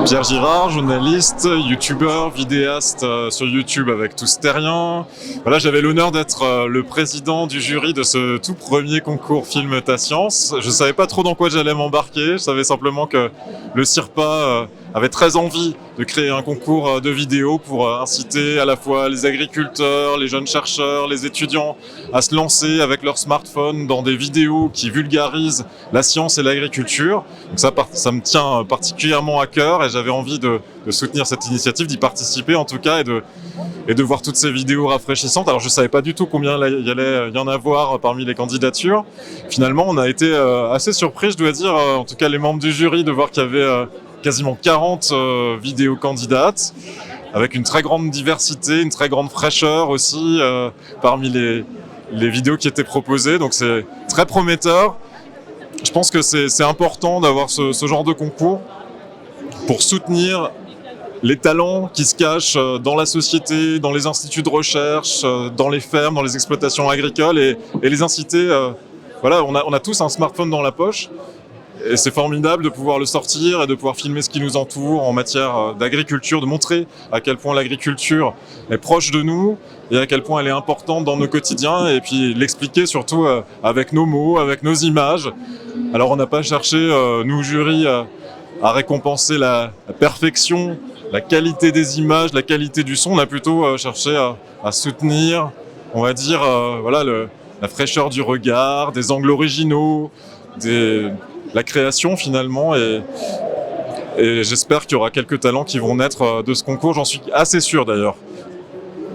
Pierre Girard, journaliste, youtubeur, vidéaste sur YouTube avec Tous Terriens. Voilà, j'avais l'honneur d'être le président du jury de ce tout premier concours Film ta science. Je savais pas trop dans quoi j'allais m'embarquer, je savais simplement que le CIRPA avait très envie de créer un concours de vidéos pour inciter à la fois les agriculteurs, les jeunes chercheurs, les étudiants à se lancer avec leur smartphone dans des vidéos qui vulgarisent la science et l'agriculture. Donc ça me tient particulièrement à cœur et j'avais envie de soutenir cette initiative, d'y participer en tout cas et de voir toutes ces vidéos rafraîchissantes. Alors je savais pas du tout combien il y allait y en avoir parmi les candidatures. Finalement on a été assez surpris, je dois dire, en tout cas les membres du jury, de voir qu'il y avait quasiment 40 vidéos candidates, avec une très grande diversité, une très grande fraîcheur aussi parmi les vidéos qui étaient proposées. Donc c'est très prometteur. Je pense que c'est important d'avoir ce genre de concours pour soutenir les talents qui se cachent dans la société, dans les instituts de recherche, dans les fermes, dans les exploitations agricoles et les inciter. Voilà, on a tous un smartphone dans la poche. Et c'est formidable de pouvoir le sortir et de pouvoir filmer ce qui nous entoure en matière d'agriculture, de montrer à quel point l'agriculture est proche de nous et à quel point elle est importante dans nos quotidiens, et puis l'expliquer surtout avec nos mots, avec nos images. Alors on n'a pas cherché, nous jury, à récompenser la perfection, la qualité des images, la qualité du son. On a plutôt cherché à soutenir, on va dire, voilà, la fraîcheur du regard, des angles originaux, la création finalement, et j'espère qu'il y aura quelques talents qui vont naître de ce concours, j'en suis assez sûr d'ailleurs,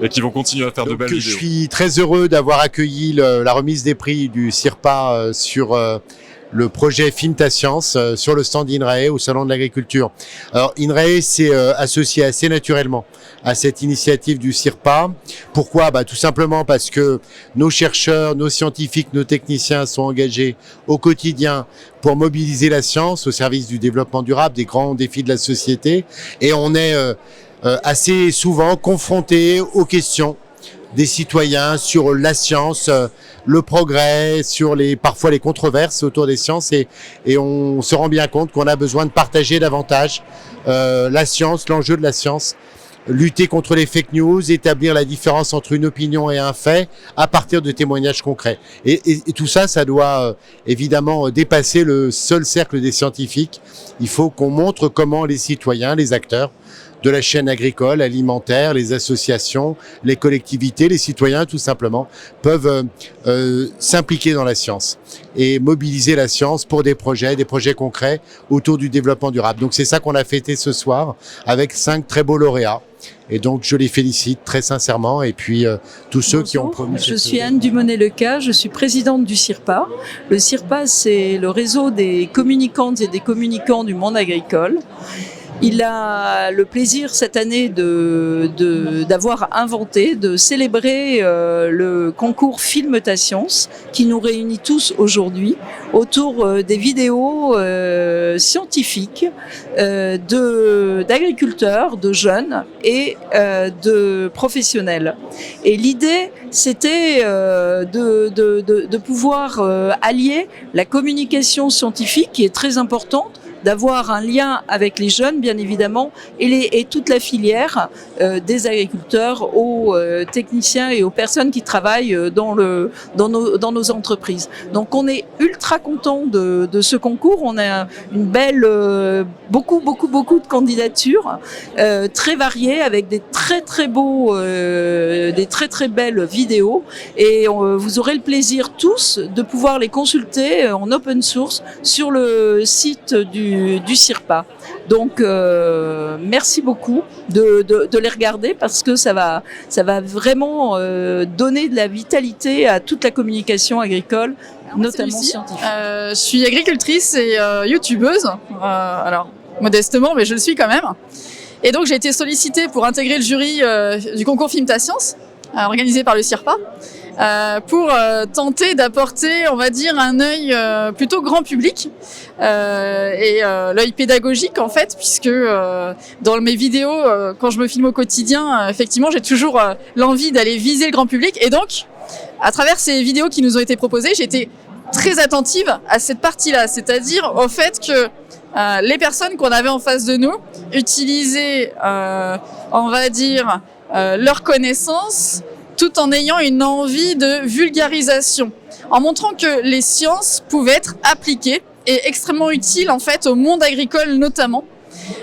et qui vont continuer à faire de belles vidéos. Je suis très heureux d'avoir accueilli la remise des prix du CIRPA sur le projet Film ta science sur le stand INRAE au Salon de l'Agriculture. Alors INRAE s'est associé assez naturellement à cette initiative du CIRPA. Pourquoi ? Tout simplement parce que nos chercheurs, nos scientifiques, nos techniciens sont engagés au quotidien pour mobiliser la science au service du développement durable, des grands défis de la société, et on est assez souvent confrontés aux questions des citoyens sur la science, le progrès, sur parfois les controverses autour des sciences, et on se rend bien compte qu'on a besoin de partager davantage la science, l'enjeu de la science, lutter contre les fake news, établir la différence entre une opinion et un fait à partir de témoignages concrets. Et tout ça, ça doit évidemment dépasser le seul cercle des scientifiques. Il faut qu'on montre comment les citoyens, les acteurs de la chaîne agricole, alimentaire, les associations, les collectivités, les citoyens tout simplement, peuvent s'impliquer dans la science et mobiliser la science pour des projets concrets autour du développement durable. Donc c'est ça qu'on a fêté ce soir avec 5 très beaux lauréats. Et donc je les félicite très sincèrement, et puis tous ceux qui ont promis. Je suis Anne Dumonet-Leca, je suis présidente du CIRPA. Le CIRPA, c'est le réseau des communicantes et des communicants du monde agricole. Il a le plaisir cette année d'avoir inventé, de célébrer le concours Film ta science, qui nous réunit tous aujourd'hui autour des vidéos scientifiques d'agriculteurs, de jeunes et de professionnels. Et l'idée, c'était de pouvoir allier la communication scientifique, qui est très importante, d'avoir un lien avec les jeunes, bien évidemment, et toute la filière des agriculteurs aux techniciens et aux personnes qui travaillent dans nos entreprises. Donc on est ultra content de ce concours. On a une belle, beaucoup de candidatures très variées, avec des très très belles vidéos, et vous aurez le plaisir tous de pouvoir les consulter en open source sur le site du CIRPA. Donc merci beaucoup de les regarder, parce que ça va vraiment donner de la vitalité à toute la communication agricole, notamment scientifique. Je suis agricultrice et youtubeuse, alors modestement, mais je le suis quand même. Et donc j'ai été sollicitée pour intégrer le jury du concours Film ta science, organisé par le CIRPA. Pour tenter d'apporter, on va dire, un œil plutôt grand public et l'œil pédagogique, en fait, puisque dans mes vidéos, quand je me filme au quotidien, effectivement, j'ai toujours l'envie d'aller viser le grand public. Et donc, à travers ces vidéos qui nous ont été proposées, j'ai été très attentive à cette partie-là, c'est-à-dire au fait que les personnes qu'on avait en face de nous utilisaient, on va dire, leurs connaissances tout en ayant une envie de vulgarisation, en montrant que les sciences pouvaient être appliquées et extrêmement utiles en fait au monde agricole notamment.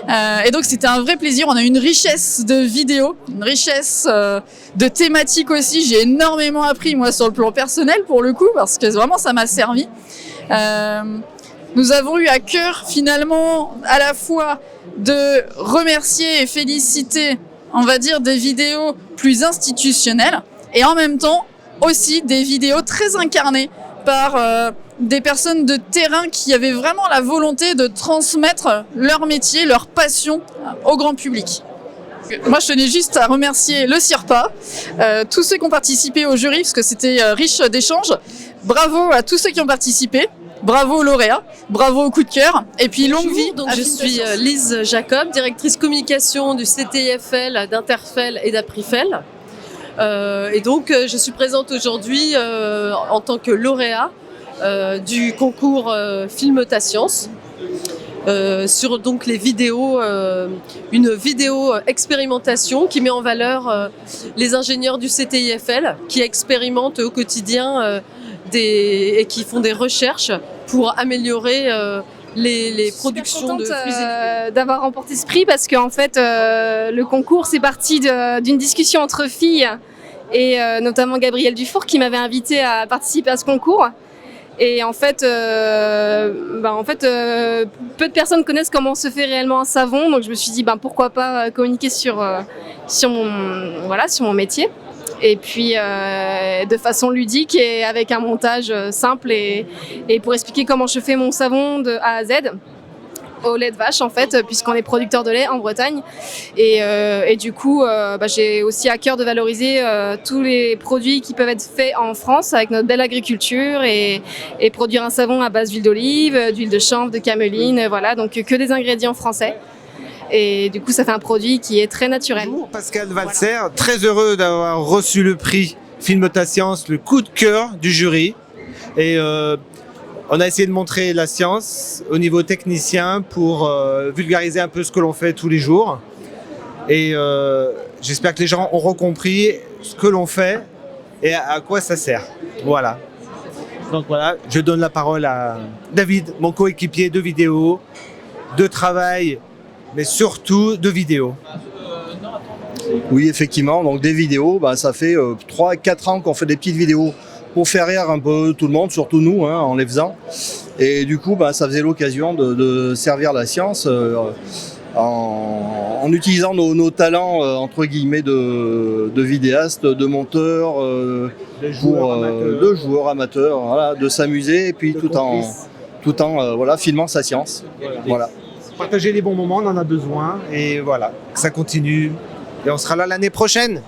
Et donc c'était un vrai plaisir, on a une richesse de vidéos, une richesse de thématiques aussi, j'ai énormément appris moi sur le plan personnel pour le coup, parce que vraiment ça m'a servi. Nous avons eu à cœur finalement à la fois de remercier et féliciter, on va dire, des vidéos plus institutionnelles et en même temps aussi des vidéos très incarnées par des personnes de terrain qui avaient vraiment la volonté de transmettre leur métier, leur passion au grand public. Moi, je tenais juste à remercier le CIRPA, tous ceux qui ont participé au jury, parce que c'était riche d'échanges. Bravo à tous ceux qui ont participé. Bravo aux lauréats, bravo au coup de cœur, et puis longue vie. Donc je suis Lise Jacob, directrice communication du CTIFL, d'Interfel et d'Aprifel. Et donc je suis présente aujourd'hui en tant que lauréat du concours Film Ta Science sur donc les vidéos, une vidéo expérimentation qui met en valeur les ingénieurs du CTIFL qui expérimentent au quotidien et qui font des recherches pour améliorer les productions de flux éliminés. D'avoir remporté ce prix parce qu'en fait le concours c'est parti d'une discussion entre filles et notamment Gabrielle Dufour qui m'avait invité à participer à ce concours. Et en fait, peu de personnes connaissent comment se fait réellement un savon, donc je me suis dit pourquoi pas communiquer sur mon métier. Et puis de façon ludique et avec un montage simple et pour expliquer comment je fais mon savon de A à Z au lait de vache en fait, puisqu'on est producteur de lait en Bretagne et du coup j'ai aussi à cœur de valoriser tous les produits qui peuvent être faits en France avec notre belle agriculture et produire un savon à base d'huile d'olive, d'huile de chanvre, de cameline, voilà, donc que des ingrédients français. Et du coup, ça fait un produit qui est très naturel. Bonjour, Pascal Valser, très heureux d'avoir reçu le prix Film Ta Science, le coup de cœur du jury. Et on a essayé de montrer la science au niveau technicien pour vulgariser un peu ce que l'on fait tous les jours. Et j'espère que les gens auront compris ce que l'on fait et à quoi ça sert. Voilà. Donc voilà, je donne la parole à David, mon coéquipier de vidéo, de travail, mais surtout de vidéos. Oui, effectivement, donc des vidéos, ça fait 3-4 ans qu'on fait des petites vidéos pour faire rire un peu tout le monde, surtout nous, en les faisant. Et du coup, ça faisait l'occasion de servir la science en utilisant nos talents, entre guillemets, de vidéastes, de monteurs, de joueurs amateurs, voilà, de s'amuser, et puis tout en filmant sa science. Voilà. Partager les bons moments, on en a besoin, et voilà, ça continue. Et on sera là l'année prochaine.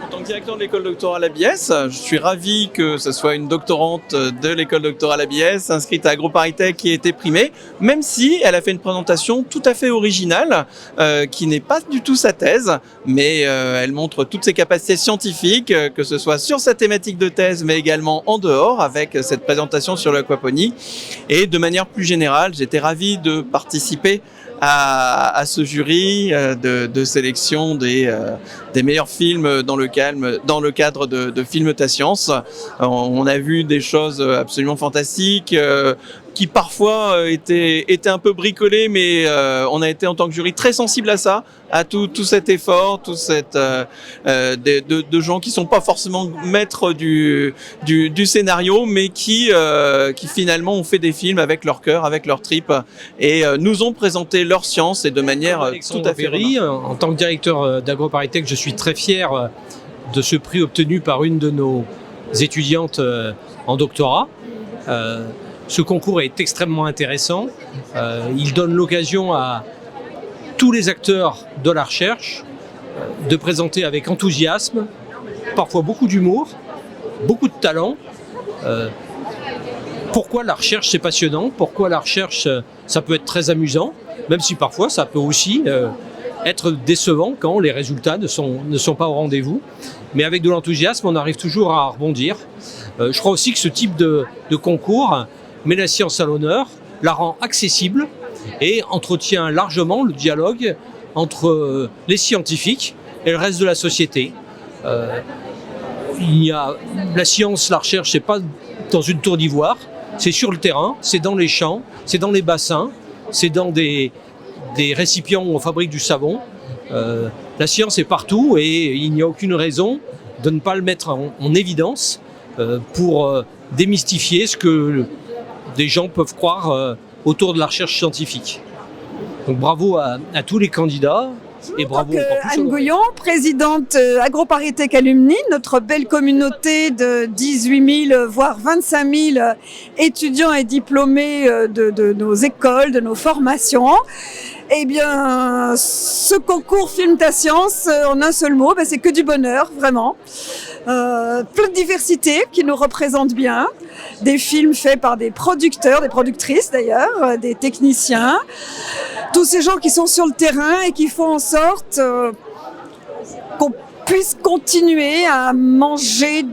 En tant que directeur de l'école doctorale ABS, je suis ravi que ce soit une doctorante de l'école doctorale ABS inscrite à AgroParisTech qui ait été primée, même si elle a fait une présentation tout à fait originale, qui n'est pas du tout sa thèse, mais elle montre toutes ses capacités scientifiques, que ce soit sur sa thématique de thèse, mais également en dehors, avec cette présentation sur l'aquaponie. Et de manière plus générale, j'étais ravi de participer à ce jury de sélection des meilleurs films dans le cadre de Film Ta Science. On a vu des choses absolument fantastiques qui parfois étaient un peu bricolées, mais on a été en tant que jury très sensible à ça, à tout cet effort, de gens qui sont pas forcément maîtres du scénario, mais qui finalement ont fait des films avec leur cœur, avec leur tripes, et nous ont présenté leur science et de manière tout à fait remarquable. En tant que directeur d'AgroParisTech, je suis très fier de ce prix obtenu par une de nos étudiantes en doctorat. Ce concours est extrêmement intéressant. Il donne l'occasion à tous les acteurs de la recherche de présenter avec enthousiasme, parfois beaucoup d'humour, beaucoup de talent. Pourquoi la recherche c'est passionnant, pourquoi la recherche ça peut être très amusant, même si parfois ça peut aussi être décevant quand les résultats ne sont pas au rendez-vous. Mais avec de l'enthousiasme, on arrive toujours à rebondir. Je crois aussi que ce type de concours met la science à l'honneur, la rend accessible et entretient largement le dialogue entre les scientifiques et le reste de la société. La science, la recherche, c'est pas dans une tour d'ivoire, c'est sur le terrain, c'est dans les champs, c'est dans les bassins, c'est dans des récipients où on fabrique du savon. La science est partout et il n'y a aucune raison de ne pas le mettre en évidence pour démystifier ce que des gens peuvent croire autour de la recherche scientifique. Donc bravo à tous les candidats. Et bravo Anne Gouillon, présidente AgroParisTech Alumni, notre belle communauté de 18 000 voire 25 000 étudiants et diplômés de nos écoles, de nos formations. Eh bien, ce concours Filme ta science, en un seul mot, c'est que du bonheur, vraiment. Plein de diversité qui nous représente bien. Des films faits par des producteurs, des productrices d'ailleurs, des techniciens. Tous ces gens qui sont sur le terrain et qui font en sorte qu'on puisse continuer à manger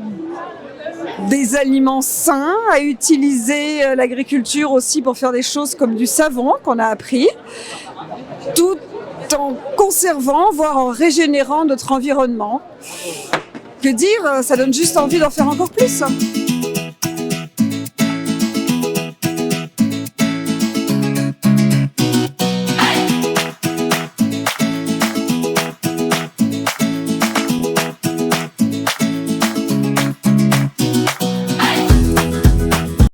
des aliments sains, à utiliser l'agriculture aussi pour faire des choses comme du savon qu'on a appris, tout en conservant, voire en régénérant notre environnement. Que dire, ça donne juste envie d'en faire encore plus.